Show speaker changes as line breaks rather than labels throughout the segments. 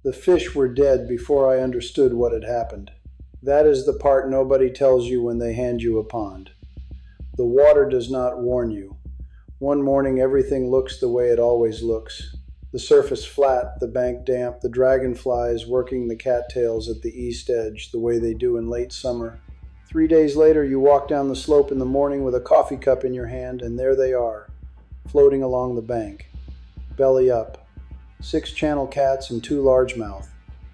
The fish were dead before I understood what had happened. That is the part nobody tells you when they hand you a pond. The water does not warn you. One morning everything looks the way it always looks. The surface flat, the bank damp, the dragonflies working the cattails at the east edge the way they do in late summer. 3 days later you walk down the slope in the morning with a coffee cup in your hand, and there they are, floating along the bank, belly up. 6 channel cats and 2 largemouth.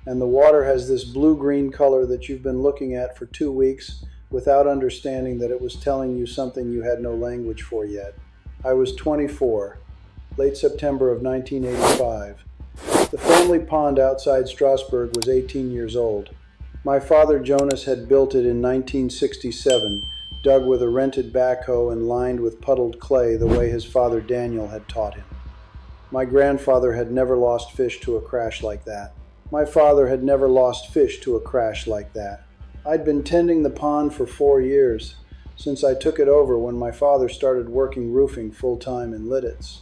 And the water has this blue-green color that you've been looking at for 2 weeks without understanding that it was telling you something you had no language for yet. I was 24, late September of 1985. The family pond outside Strasbourg was 18 years old. My father Jonas had built it in 1967, dug with a rented backhoe and lined with puddled clay the way his father Daniel had taught him. My grandfather had never lost fish to a crash like that. My father had never lost fish to a crash like that. I'd been tending the pond for 4 years, since I took it over when my father started working roofing full-time in Lidditz.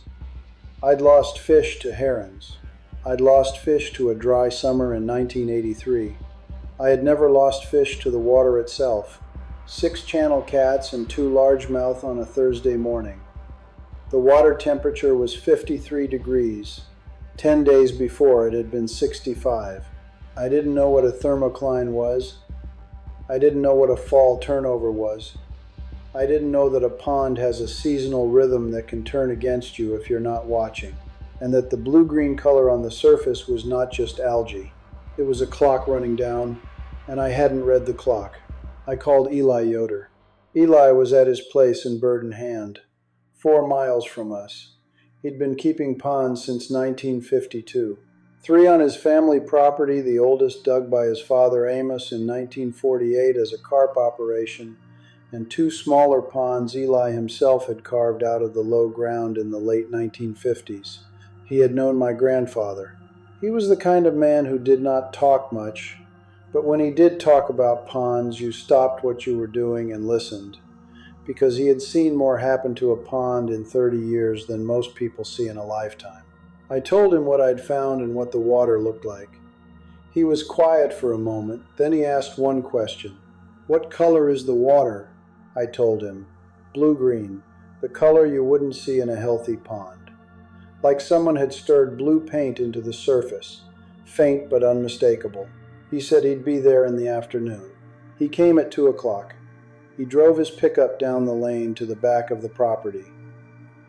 I'd lost fish to herons. I'd lost fish to a dry summer in 1983. I had never lost fish to the water itself. 6 channel cats and 2 largemouth on a Thursday morning. The water temperature was 53 degrees. 10 days before it had been 65. I didn't know what a thermocline was. I didn't know what a fall turnover was. I didn't know that a pond has a seasonal rhythm that can turn against you if you're not watching, and that the blue-green color on the surface was not just algae. It was a clock running down, and I hadn't read the clock. I called Eli Yoder. Eli was at his place in Bird in Hand, 4 miles from us. He'd been keeping ponds since 1952. 3 on his family property, the oldest dug by his father Amos in 1948 as a carp operation, and 2 smaller ponds Eli himself had carved out of the low ground in the late 1950s. He had known my grandfather. He was the kind of man who did not talk much, but when he did talk about ponds, you stopped what you were doing and listened, because he had seen more happen to a pond in 30 years than most people see in a lifetime. I told him what I'd found and what the water looked like. He was quiet for a moment, then he asked one question. "What color is the water?" I told him. "Blue-green, the color you wouldn't see in a healthy pond. Like someone had stirred blue paint into the surface, faint but unmistakable." He said he'd be there in the afternoon. He came at 2 o'clock. He drove his pickup down the lane to the back of the property.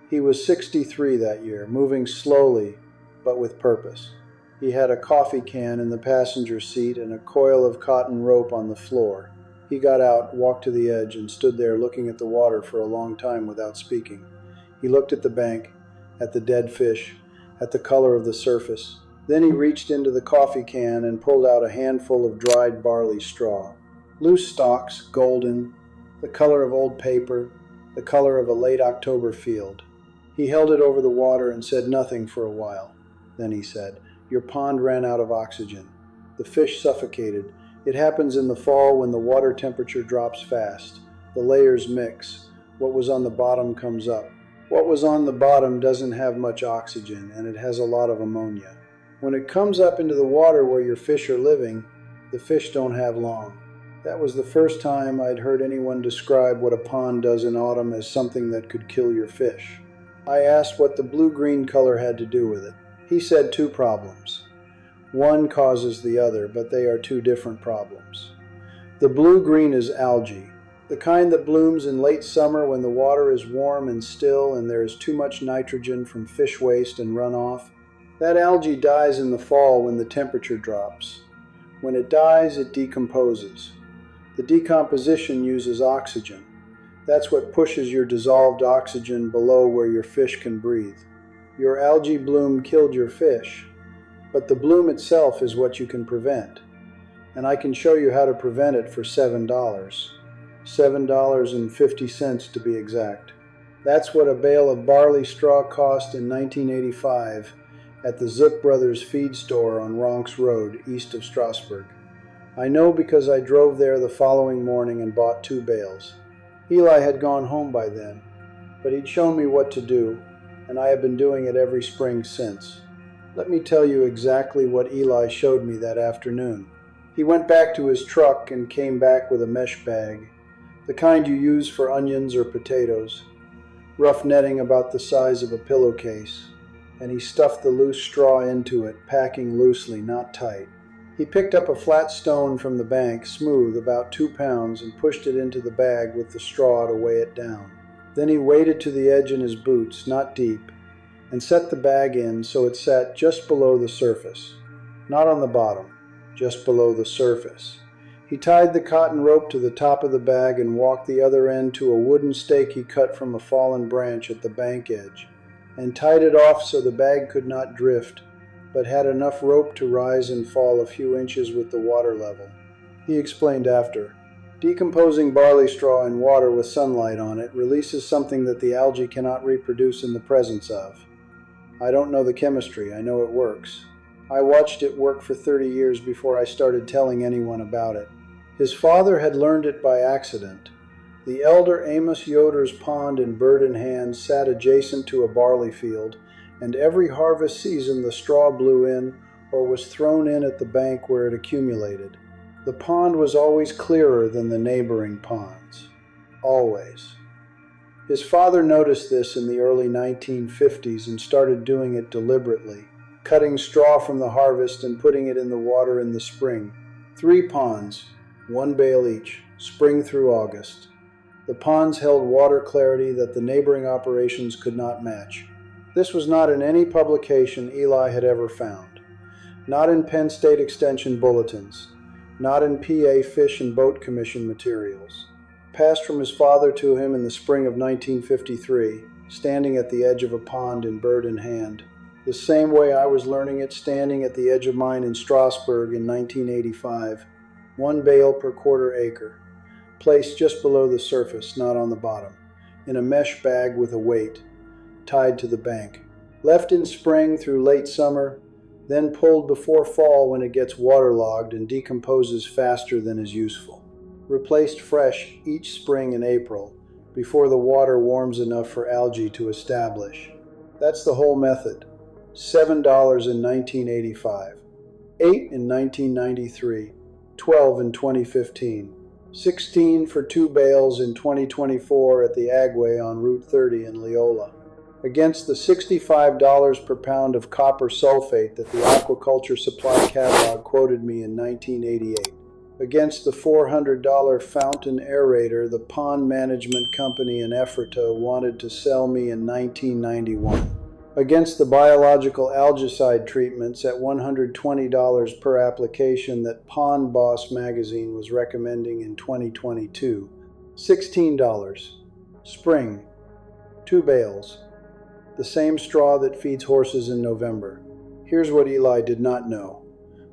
He was 63 that year, moving slowly but with purpose. He had a coffee can in the passenger seat and a coil of cotton rope on the floor. He got out, walked to the edge, and stood there looking at the water for a long time without speaking. He looked at the bank, at the dead fish, at the color of the surface. Then he reached into the coffee can and pulled out a handful of dried barley straw. Loose stalks, golden, the color of old paper, the color of a late October field. He held it over the water and said nothing for a while. Then he said, "Your pond ran out of oxygen. The fish suffocated. It happens in the fall when the water temperature drops fast. The layers mix. What was on the bottom comes up. What was on the bottom doesn't have much oxygen, and it has a lot of ammonia. When it comes up into the water where your fish are living, the fish don't have long." That was the first time I'd heard anyone describe what a pond does in autumn as something that could kill your fish. I asked what the blue-green color had to do with it. He said 2 problems. One causes the other, but they are 2 different problems. The blue-green is algae, the kind that blooms in late summer when the water is warm and still and there is too much nitrogen from fish waste and runoff. That algae dies in the fall when the temperature drops. When it dies, it decomposes. The decomposition uses oxygen. That's what pushes your dissolved oxygen below where your fish can breathe. Your algae bloom killed your fish, but the bloom itself is what you can prevent. And I can show you how to prevent it for $7. $7.50 to be exact. That's what a bale of barley straw cost in 1985 at the Zook Brothers feed store on Ronks Road, east of Strasbourg. I know because I drove there the following morning and bought 2 bales. Eli had gone home by then, but he'd shown me what to do, and I have been doing it every spring since. Let me tell you exactly what Eli showed me that afternoon. He went back to his truck and came back with a mesh bag, the kind you use for onions or potatoes, rough netting about the size of a pillowcase, and he stuffed the loose straw into it, packing loosely, not tight. He picked up a flat stone from the bank, smooth, about 2 pounds, and pushed it into the bag with the straw to weigh it down. Then he waded to the edge in his boots, not deep, and set the bag in so it sat just below the surface. Not on the bottom, just below the surface. He tied the cotton rope to the top of the bag and walked the other end to a wooden stake he cut from a fallen branch at the bank edge, and tied it off so the bag could not drift, but had enough rope to rise and fall a few inches with the water level. He explained after, decomposing barley straw in water with sunlight on it releases something that the algae cannot reproduce in the presence of. I don't know the chemistry, I know it works. I watched it work for 30 years before I started telling anyone about it. His father had learned it by accident. The elder Amos Yoder's pond in Bird in Hand sat adjacent to a barley field, and every harvest season the straw blew in or was thrown in at the bank where it accumulated. The pond was always clearer than the neighboring ponds. Always. His father noticed this in the early 1950s and started doing it deliberately, cutting straw from the harvest and putting it in the water in the spring. 3 ponds, 1 bale each, spring through August. The ponds held water clarity that the neighboring operations could not match. This was not in any publication Eli had ever found. Not in Penn State Extension bulletins. Not in PA Fish and Boat Commission materials. Passed from his father to him in the spring of 1953, standing at the edge of a pond in Bird in Hand. The same way I was learning it standing at the edge of mine in Strasburg in 1985. 1 bale per quarter acre. Placed just below the surface, not on the bottom, in a mesh bag with a weight, tied to the bank. Left in spring through late summer, then pulled before fall when it gets waterlogged and decomposes faster than is useful. Replaced fresh each spring in April, before the water warms enough for algae to establish. That's the whole method. $7 in 1985, $8 in 1993, $12 in 2015. 16 for 2 bales in 2024 at the Agway on Route 30 in Leola. Against the $65 per pound of copper sulfate that the Aquaculture supply catalog quoted me in 1988. Against the $400 fountain aerator the pond management company in Ephrata wanted to sell me in 1991. Against the biological algicide treatments at $120 per application that Pond Boss magazine was recommending in 2022. $16. Spring. 2 bales. The same straw that feeds horses in November. Here's what Eli did not know.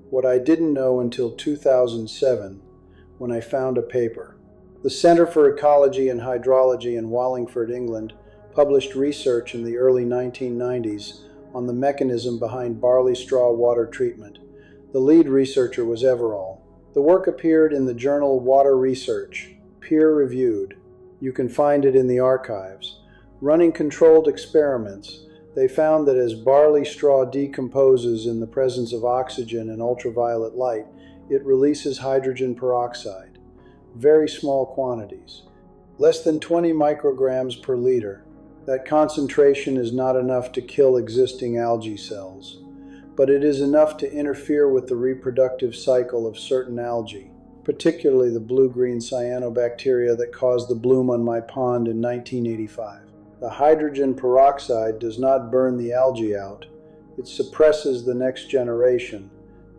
What I didn't know until 2007, when I found a paper. The Center for Ecology and Hydrology in Wallingford, England, published research in the early 1990s on the mechanism behind barley straw water treatment. The lead researcher was Everall. The work appeared in the journal Water Research, peer-reviewed. You can find it in the archives. Running controlled experiments, they found that as barley straw decomposes in the presence of oxygen and ultraviolet light, it releases hydrogen peroxide. Very small quantities. Less than 20 micrograms per liter. That concentration is not enough to kill existing algae cells, but it is enough to interfere with the reproductive cycle of certain algae, particularly the blue-green cyanobacteria that caused the bloom on my pond in 1985. The hydrogen peroxide does not burn the algae out, it suppresses the next generation.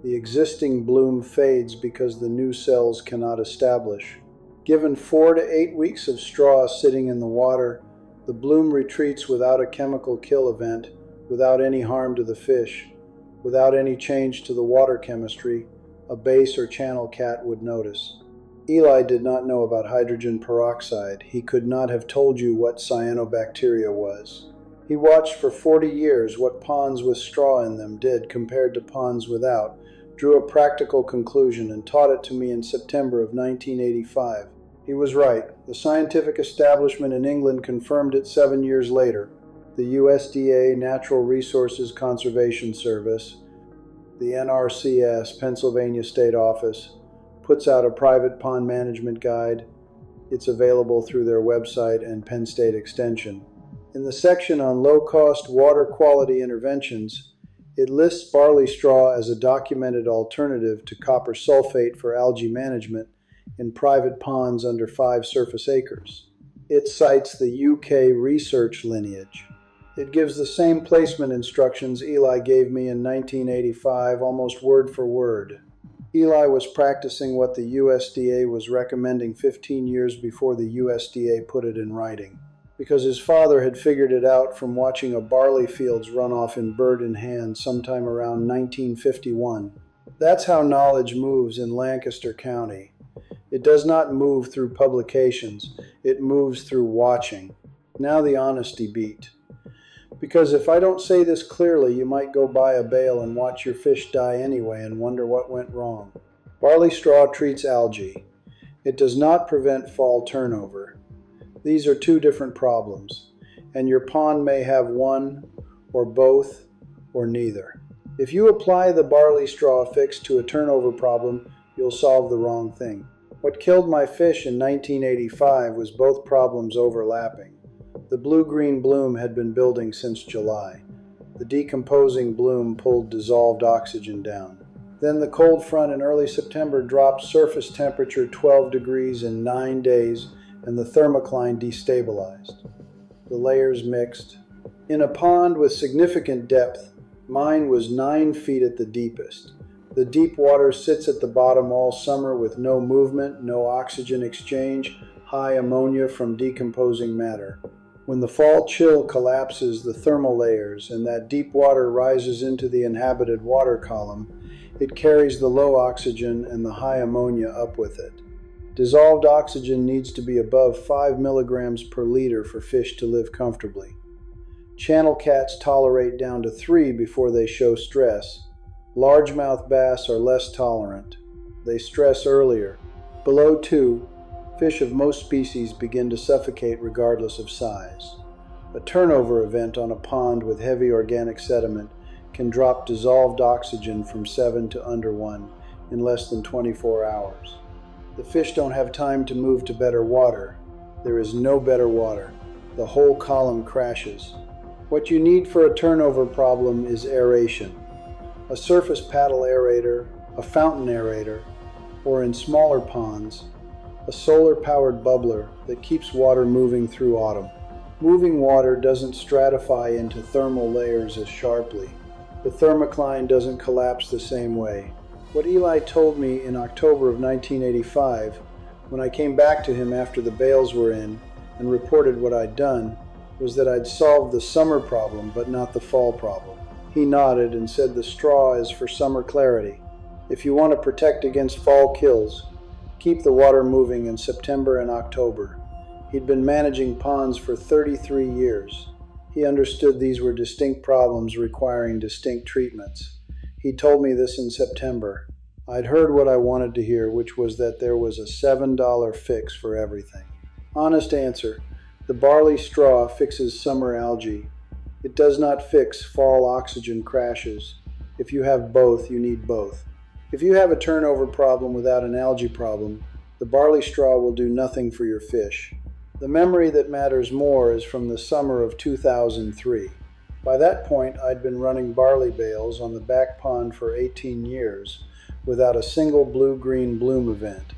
The existing bloom fades because the new cells cannot establish. Given 4 to 8 weeks of straw sitting in the water, the bloom retreats without a chemical kill event, without any harm to the fish, without any change to the water chemistry a bass or channel cat would notice. Eli did not know about hydrogen peroxide. He could not have told you what cyanobacteria was. He watched for 40 years what ponds with straw in them did compared to ponds without, drew a practical conclusion, and taught it to me in September of 1985. He was right. The scientific establishment in England confirmed it 7 years later. The USDA Natural Resources Conservation Service, the NRCS, Pennsylvania State Office, puts out a private pond management guide. It's available through their website and Penn State Extension. In the section on low-cost water quality interventions, it lists barley straw as a documented alternative to copper sulfate for algae management in private ponds under 5 surface acres. It cites the UK research lineage. It gives the same placement instructions Eli gave me in 1985, almost word for word. Eli was practicing what the USDA was recommending 15 years before the USDA put it in writing, because his father had figured it out from watching a barley fields run off in bird in hand sometime around 1951. That's how knowledge moves in Lancaster County. It does not move through publications, it moves through watching. Now the honesty beat. Because if I don't say this clearly, you might go buy a bale and watch your fish die anyway and wonder what went wrong. Barley straw treats algae. It does not prevent fall turnover. These are 2 different problems, and your pond may have one, or both, or neither. If you apply the barley straw fix to a turnover problem, you'll solve the wrong thing. What killed my fish in 1985 was both problems overlapping. The blue-green bloom had been building since July. The decomposing bloom pulled dissolved oxygen down. Then the cold front in early September dropped surface temperature 12 degrees in 9 days, and the thermocline destabilized. The layers mixed. In a pond with significant depth, mine was 9 feet at the deepest. The deep water sits at the bottom all summer with no movement, no oxygen exchange, high ammonia from decomposing matter. When the fall chill collapses the thermal layers and that deep water rises into the inhabited water column, it carries the low oxygen and the high ammonia up with it. Dissolved oxygen needs to be above 5 milligrams per liter for fish to live comfortably. Channel cats tolerate down to 3 before they show stress. Largemouth bass are less tolerant. They stress earlier. Below 2, fish of most species begin to suffocate regardless of size. A turnover event on a pond with heavy organic sediment can drop dissolved oxygen from 7 to under 1 in less than 24 hours. The fish don't have time to move to better water. There is no better water. The whole column crashes. What you need for a turnover problem is aeration. A surface paddle aerator, a fountain aerator, or in smaller ponds, a solar-powered bubbler that keeps water moving through autumn. Moving water doesn't stratify into thermal layers as sharply. The thermocline doesn't collapse the same way. What Eli told me in October of 1985, when I came back to him after the bales were in and reported what I'd done, was that I'd solved the summer problem but not the fall problem. He nodded and said the straw is for summer clarity. If you want to protect against fall kills, keep the water moving in September and October. He'd been managing ponds for 33 years. He understood these were distinct problems requiring distinct treatments. He told me this in September. I'd heard what I wanted to hear, which was that there was a $7 fix for everything. Honest answer, the barley straw fixes summer algae. It does not fix fall oxygen crashes. If you have both, you need both. If you have a turnover problem without an algae problem, the barley straw will do nothing for your fish. The memory that matters more is from the summer of 2003. By that point, I'd been running barley bales on the back pond for 18 years without a single blue-green bloom event.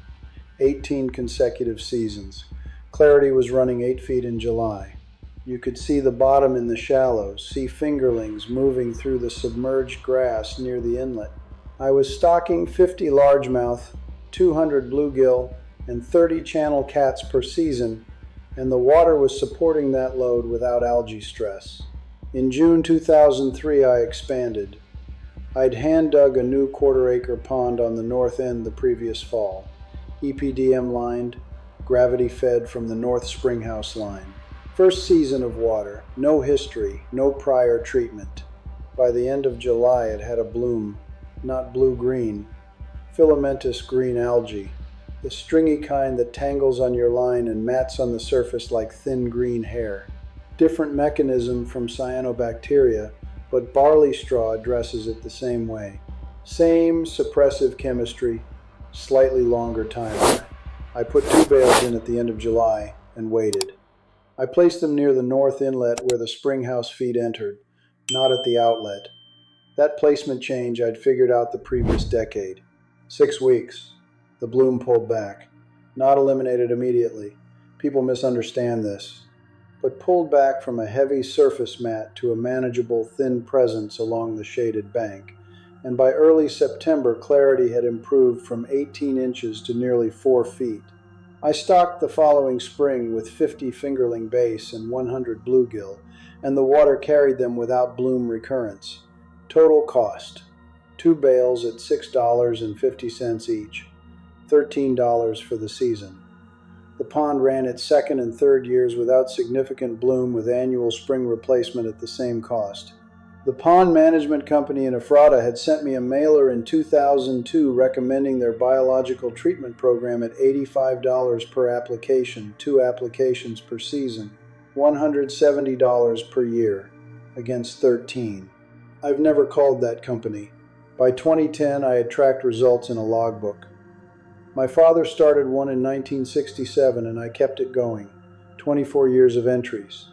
18 consecutive seasons. Clarity was running 8 feet in July. You could see the bottom in the shallows, see fingerlings moving through the submerged grass near the inlet. I was stocking 50 largemouth, 200 bluegill, and 30 channel cats per season, and the water was supporting that load without algae stress. In June 2003, I expanded. I'd hand-dug a new quarter-acre pond on the north end the previous fall, EPDM lined, gravity-fed from the North Springhouse line. First season of water, no history, no prior treatment. By the end of July, it had a bloom, not blue-green, filamentous green algae, the stringy kind that tangles on your line and mats on the surface like thin green hair. Different mechanism from cyanobacteria, but barley straw addresses it the same way. Same suppressive chemistry, slightly longer timer. I put 2 bales in at the end of July and waited. I placed them near the north inlet where the springhouse feed entered, not at the outlet. That placement change I'd figured out the previous decade. 6 weeks. The bloom pulled back. Not eliminated immediately. People misunderstand this. But pulled back from a heavy surface mat to a manageable thin presence along the shaded bank. And by early September, clarity had improved from 18 inches to nearly 4 feet. I stocked the following spring with 50 fingerling bass and 100 bluegill, and the water carried them without bloom recurrence. Total cost: 2 bales at $6.50 each, $13 for the season. The pond ran its second and third years without significant bloom, with annual spring replacement at the same cost. The pond management company in Ephrata had sent me a mailer in 2002 recommending their biological treatment program at $85 per application, 2 applications per season, $170 per year, against $13. I've never called that company. By 2010, I had tracked results in a logbook. My father started one in 1967 and I kept it going. 24 years of entries.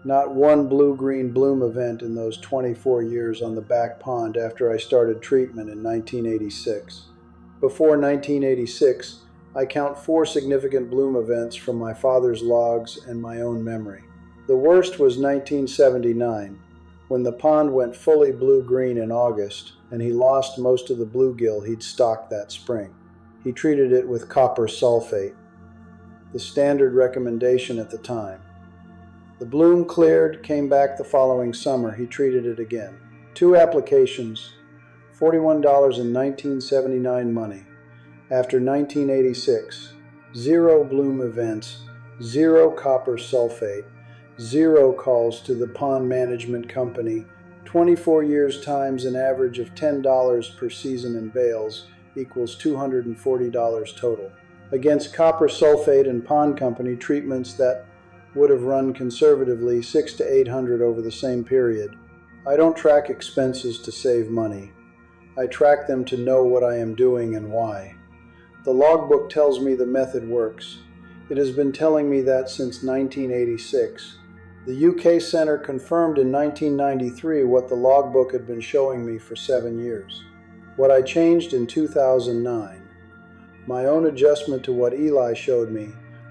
Not one blue-green bloom event in those 24 years on the back pond after I started treatment in 1986. Before 1986, I count 4 significant bloom events from my father's logs and my own memory. The worst was 1979, when the pond went fully blue-green in August and he lost most of the bluegill he'd stocked that spring. He treated it with copper sulfate, the standard recommendation at the time. The bloom cleared, came back the following summer. He treated it again. 2 applications, $41 in 1979 money. After 1986, 0 bloom events, 0 copper sulfate, 0 calls to the pond management company, 24 years times an average of $10 per season in bales equals $240 total. Against copper sulfate and pond company treatments that would have run conservatively $600 to $800 over the same period. I don't track expenses to save money. I track them to know what I am doing and why. The logbook tells me the method works. It has been telling me that since 1986. The UK Centre confirmed in 1993 what the logbook had been showing me for 7 years. What I changed in 2009. My own adjustment to what Eli showed me,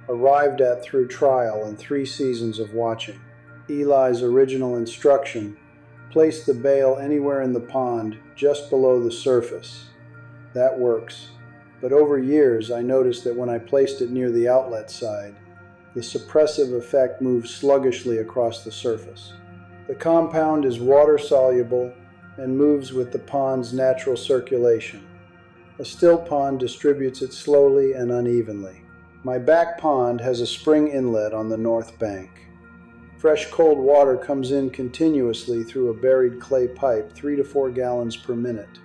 arrived at through trial and 3 seasons of watching. Eli's original instruction: place the bale anywhere in the pond just below the surface. That works. But over years I noticed that when I placed it near the outlet side, the suppressive effect moves sluggishly across the surface. The compound is water soluble and moves with the pond's natural circulation. A still pond distributes it slowly and unevenly. My back pond has a spring inlet on the north bank. Fresh cold water comes in continuously through a buried clay pipe, 3 to 4 gallons per minute.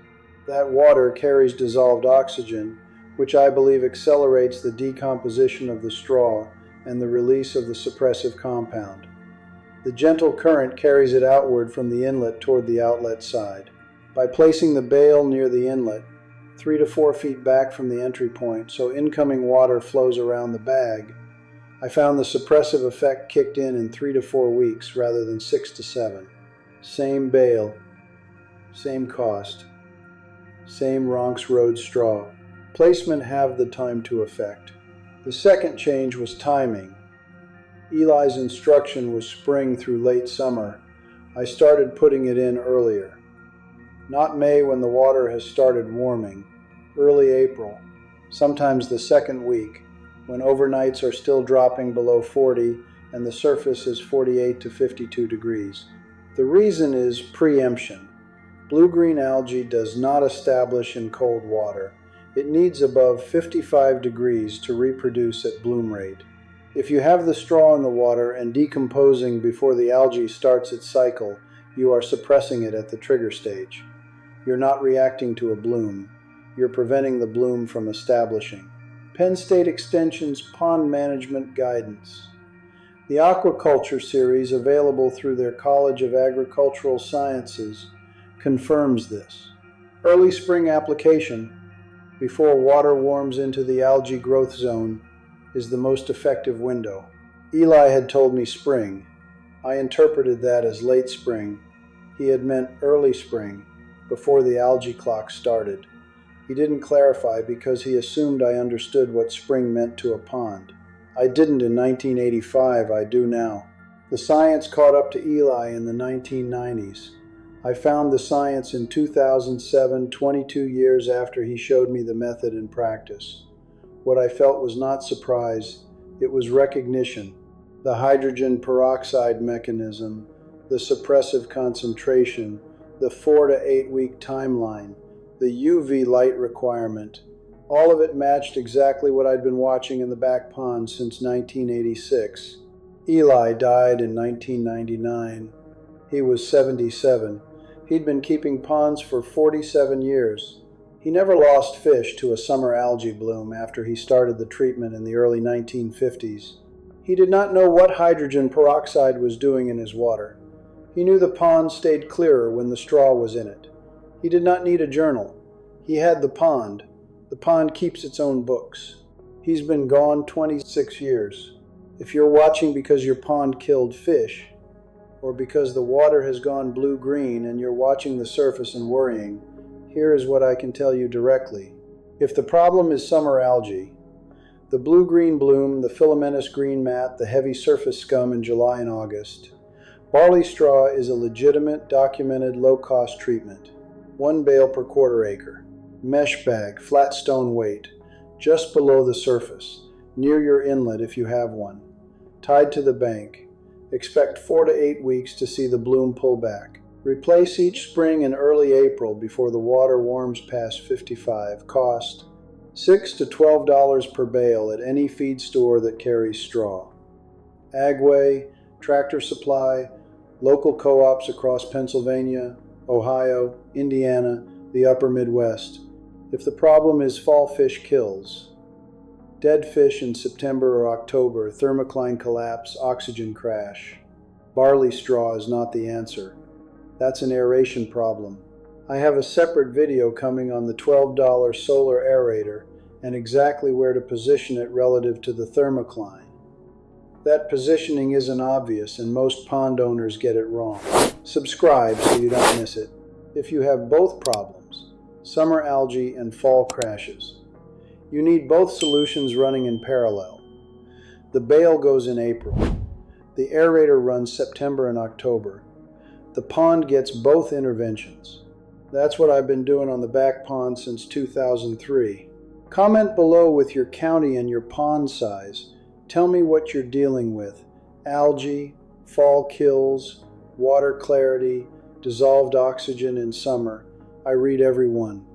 That water carries dissolved oxygen, which I believe accelerates the decomposition of the straw and the release of the suppressive compound. The gentle current carries it outward from the inlet toward the outlet side. By placing the bale near the inlet, 3 to 4 feet back from the entry point, so incoming water flows around the bag, I found the suppressive effect kicked in 3 to 4 weeks rather than 6 to 7. Same bale, same cost, same Ronks Road straw. Placement halved the time to effect. The second change was timing. Eli's instruction was spring through late summer. I started putting it in earlier. Not May when the water has started warming, early April, sometimes the second week, when overnights are still dropping below 40 and the surface is 48 to 52 degrees. The reason is preemption. Blue-green algae does not establish in cold water. It needs above 55 degrees to reproduce at bloom rate. If you have the straw in the water and decomposing before the algae starts its cycle, you are suppressing it at the trigger stage. You're not reacting to a bloom. You're preventing the bloom from establishing. Penn State Extension's Pond Management Guidance. The Aquaculture series, available through their College of Agricultural Sciences, confirms this. Early spring application, before water warms into the algae growth zone, is the most effective window. Eli had told me spring. I interpreted that as late spring. He had meant early spring, before the algae clock started. He didn't clarify because he assumed I understood what spring meant to a pond. I didn't in 1985, I do now. The science caught up to Eli in the 1990s. I found the science in 2007, 22 years after he showed me the method in practice. What I felt was not surprise, it was recognition. The hydrogen peroxide mechanism, the suppressive concentration, the 4 to 8 week timeline, the UV light requirement, all of it matched exactly what I'd been watching in the back pond since 1986. Eli died in 1999. He was 77. He'd been keeping ponds for 47 years. He never lost fish to a summer algae bloom after he started the treatment in the early 1950s. He did not know what hydrogen peroxide was doing in his water. He knew the pond stayed clearer when the straw was in it. He did not need a journal. He had the pond. The pond keeps its own books. He's been gone 26 years. If you're watching because your pond killed fish, or because the water has gone blue-green and you're watching the surface and worrying, here is what I can tell you directly. If the problem is summer algae, the blue-green bloom, the filamentous green mat, the heavy surface scum in July and August, barley straw is a legitimate, documented, low-cost treatment. 1 bale per quarter acre. Mesh bag, flat stone weight, just below the surface, near your inlet if you have one. Tied to the bank. Expect 4 to 8 weeks to see the bloom pull back. Replace each spring in early April before the water warms past 55. Cost $6 to $12 per bale at any feed store that carries straw. Agway, Tractor Supply, local co-ops across Pennsylvania, Ohio, Indiana, the upper Midwest. If the problem is fall fish kills, dead fish in September or October, thermocline collapse, oxygen crash, barley straw is not the answer. That's an aeration problem. I have a separate video coming on the $12 solar aerator and exactly where to position it relative to the thermocline. That positioning isn't obvious and most pond owners get it wrong. Subscribe so you don't miss it. If you have both problems, summer algae and fall crashes, you need both solutions running in parallel. The bale goes in April. The aerator runs September and October. The pond gets both interventions. That's what I've been doing on the back pond since 2003. Comment below with your county and your pond size. Tell me what you're dealing with. Algae, fall kills, water clarity, dissolved oxygen in summer. I read every one.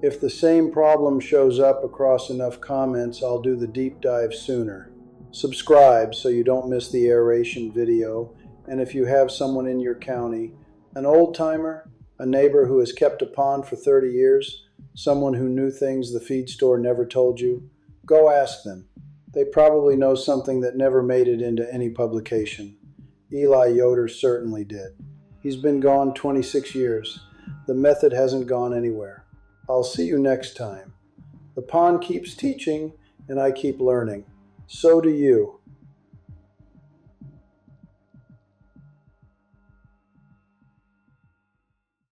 If the same problem shows up across enough comments, I'll do the deep dive sooner. Subscribe so you don't miss the aeration video, and if you have someone in your county, an old-timer, a neighbor who has kept a pond for 30 years, someone who knew things the feed store never told you, go ask them. They probably know something that never made it into any publication. Eli Yoder certainly did. He's been gone 26 years. The method hasn't gone anywhere. I'll see you next time. The pond keeps teaching, and I keep learning. So do you.